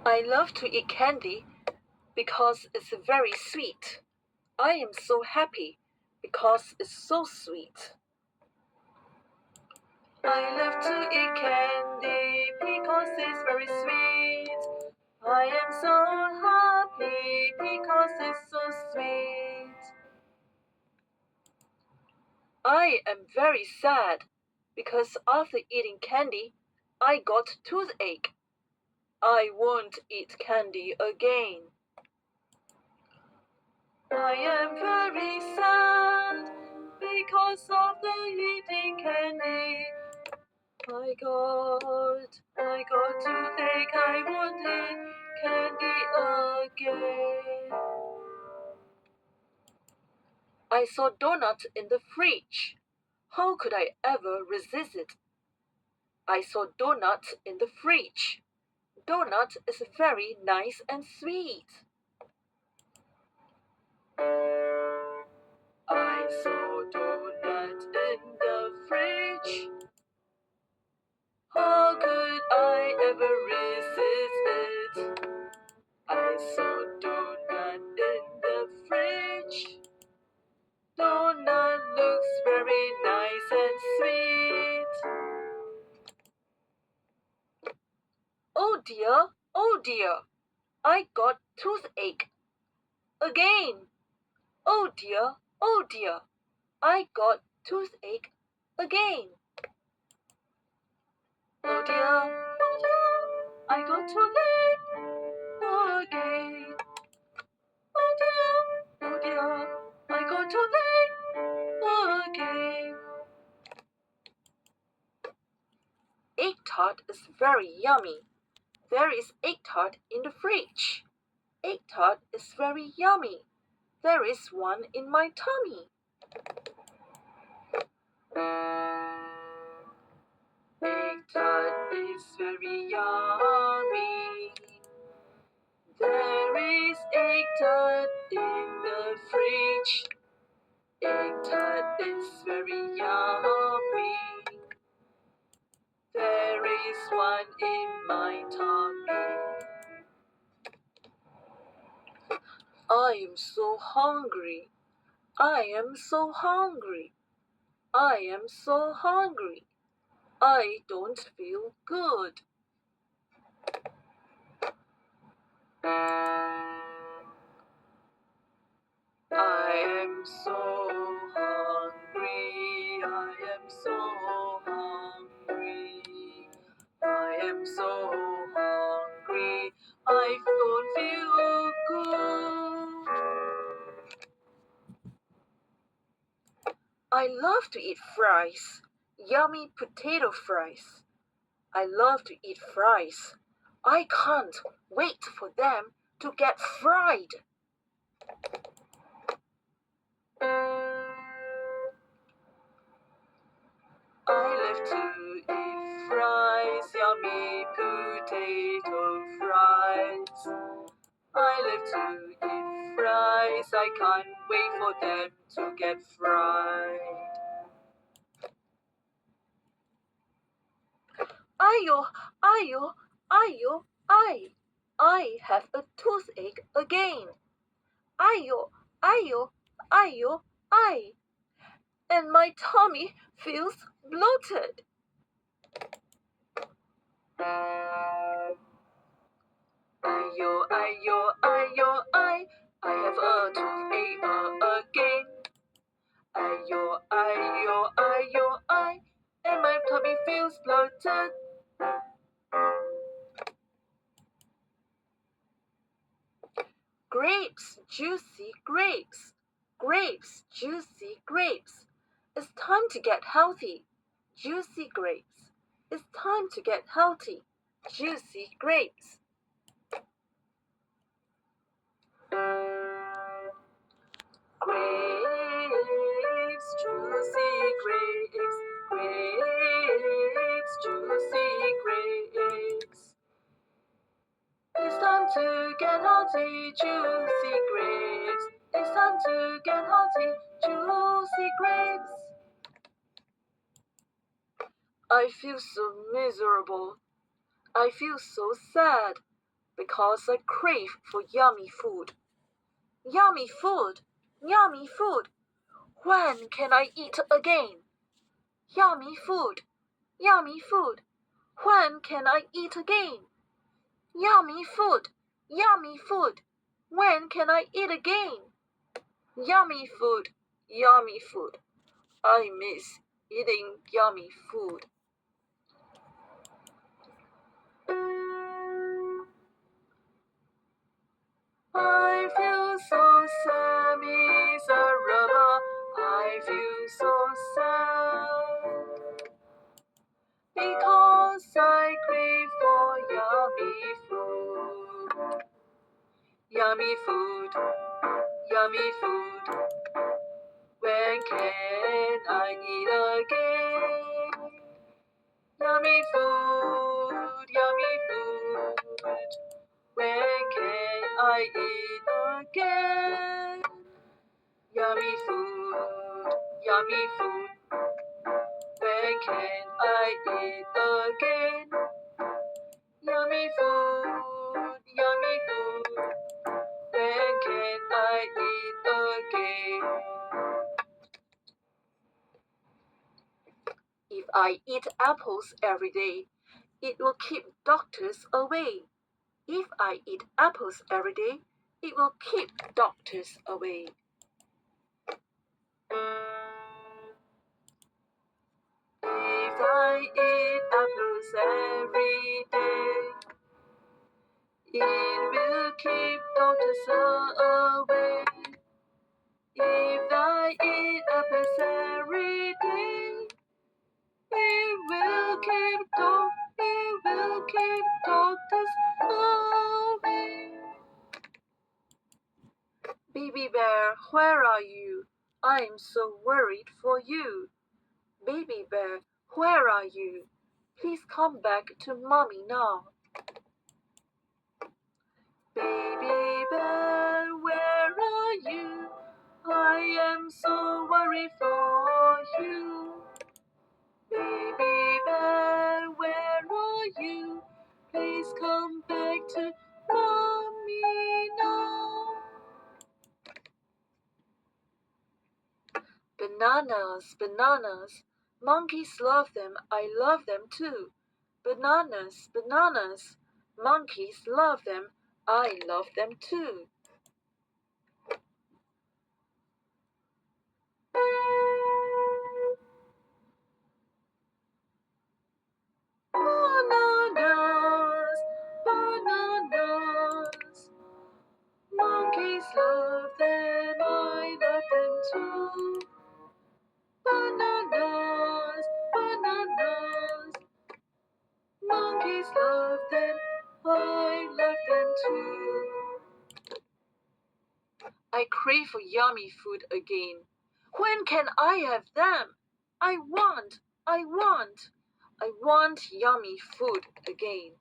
I love to eat candy because it's very sweet. I am so happy because it's so sweet. I love to eat candy because it's very sweet. I am so happy because it's so sweet. I am very sad because after eating candy, I got toothache. I won't eat candy again. I am very sad because of the eating candy. I got toothache. I won't eat candy again. I saw donuts in the fridge. How could I ever resist it? I saw donuts in the fridge. Donut is very nice and sweet. I saw donut in the fridge. How could I ever resist it? I saw donut in the fridge. Donut looks very nice and sweet. Oh dear, I got toothache. Again. Oh dear, I got toothache again. Oh dear, I got toothache again. Oh dear, I got toothache again. Egg-tart is very yummy. There is egg-tart in the fridge. Egg-tart is very yummy. There is one in my tummy. Egg-tart is very yummy. There is egg-tart in the fridge. Egg-tart is very yummy. There is one in my tummy. I am so hungry. I am so hungry. I am so hungry. I don't feel good. I am so hungry. I am so hungry. I am so hungry. I don't feel good. I love to eat fries. Yummy potato fries. I love to eat fries. I can't wait for them to get fried. I love to eat fries, yummy potato fries. I love to eat fries, I can't wait for them to get fried. Ayo, ayo, ayo, I have a toothache again. Ayo, ayo, ayo, and my tummy feels bloated. Ayo, ayo, ayo, I have a toothache again. Ayo, ayo, ayo, and my tummy feels bloated. Grapes, juicy grapes. Grapes, juicy grapes. It's time to get healthy. Juicy grapes. It's time to get healthy. Juicy grapes. Grapes, juicy grapes. Grapes, juicy grapes. It's time to get healthy, juicy grapes. It's time to get healthy, juicy grapes. I feel so miserable. I feel so sad. because I crave for yummy food. Yummy food, yummy food. When can I eat again? Yummy food, yummy food. When can I eat again? Yummy food, yummy food. When can I eat again? Yummy food, yummy food. I miss eating yummy food. I feel so sad, miserable. I feel so sad because I crave for yummy food. Yummy food, yummy food. When can I eat again? Yummy food, yummy food. When can I eat again? Yummy food, yummy food. When can I eat again? Yummy food, yummy food. When can I eat again? If I eat apples every day, it will keep doctors away. If I eat apples every day, it will keep doctors away. If I eat apples every day, it will keep doctors away. If I eat apples every day, it will keep doctors away. Baby bear, where are you? I'm so worried for you. Baby bear, where are you? Please come back to mommy now. Baby bear, where are you? I am so worried for you. Baby bear, where are you? Please come back to mommy now. Bananas, bananas. Monkeys love them. I love them too. Bananas, bananas. Monkeys love them. I love them too. Bananas, bananas. Monkeys love them. I love them too. Bananas, bananas. Monkeys love them. I love them too. I crave for yummy food again. When can I have them? I want yummy food again.